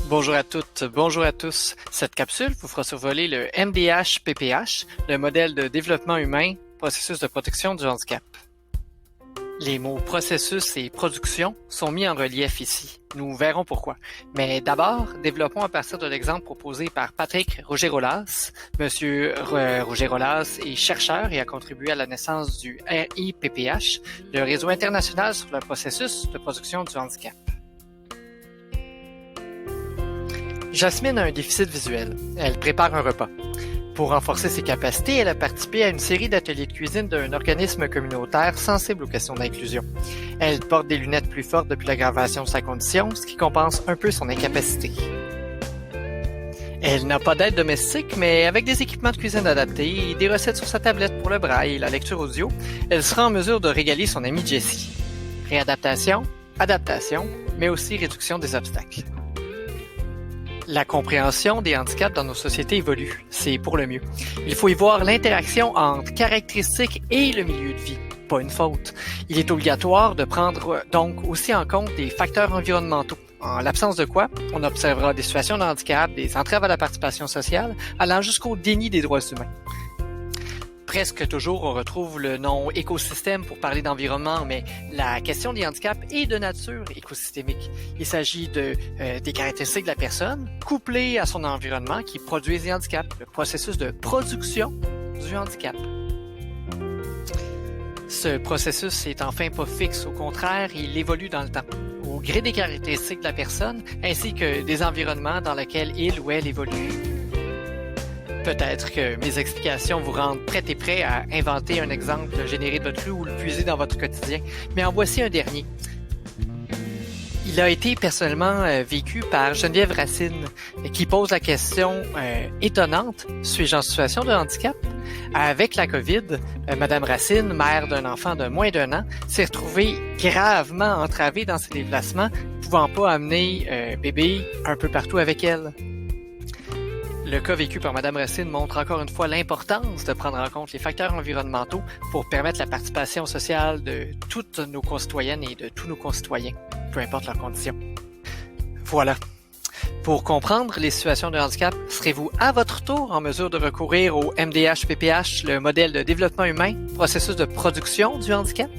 Bonjour à toutes, bonjour à tous. Cette capsule vous fera survoler le MDH-PPH, le modèle de développement humain, processus de protection du handicap. Les mots processus et production sont mis en relief ici. Nous verrons pourquoi. Mais d'abord, développons à partir de l'exemple proposé par Patrick Roger-Rolas. Monsieur Roger-Rolas est chercheur et a contribué à la naissance du RIPPH, le réseau international sur le processus de production du handicap. Jasmine a un déficit visuel. Elle prépare un repas. Pour renforcer ses capacités, elle a participé à une série d'ateliers de cuisine d'un organisme communautaire sensible aux questions d'inclusion. Elle porte des lunettes plus fortes depuis l'aggravation de sa condition, ce qui compense un peu son incapacité. Elle n'a pas d'aide domestique, mais avec des équipements de cuisine adaptés et des recettes sur sa tablette pour le braille et la lecture audio, elle sera en mesure de régaler son amie Jessie. Réadaptation, adaptation, mais aussi réduction des obstacles. La compréhension des handicaps dans nos sociétés évolue. C'est pour le mieux. Il faut y voir l'interaction entre caractéristiques et le milieu de vie, pas une faute. Il est obligatoire de prendre donc aussi en compte des facteurs environnementaux. En l'absence de quoi, on observera des situations de handicap, des entraves à la participation sociale, allant jusqu'au déni des droits humains. Presque toujours, on retrouve le nom écosystème pour parler d'environnement, mais la question des handicaps est de nature écosystémique. Il s'agit des caractéristiques de la personne couplées à son environnement qui produisent des handicaps, le processus de production du handicap. Ce processus est enfin pas fixe, au contraire, il évolue dans le temps, au gré des caractéristiques de la personne ainsi que des environnements dans lesquels il ou elle évolue. Peut-être que mes explications vous rendent prêt et prêt à inventer un exemple généré de votre rue ou le puiser dans votre quotidien, mais en voici un dernier. Il a été personnellement vécu par Geneviève Racine, qui pose la question étonnante, suis-je en situation de handicap? Avec la COVID, Madame Racine, mère d'un enfant de moins d'1 an, s'est retrouvée gravement entravée dans ses déplacements, pouvant pas amener bébé un peu partout avec elle. Le cas vécu par Madame Racine montre encore une fois l'importance de prendre en compte les facteurs environnementaux pour permettre la participation sociale de toutes nos concitoyennes et de tous nos concitoyens, peu importe leurs conditions. Voilà. Pour comprendre les situations de handicap, serez-vous à votre tour en mesure de recourir au MDH-PPH, le modèle de développement humain, processus de production du handicap?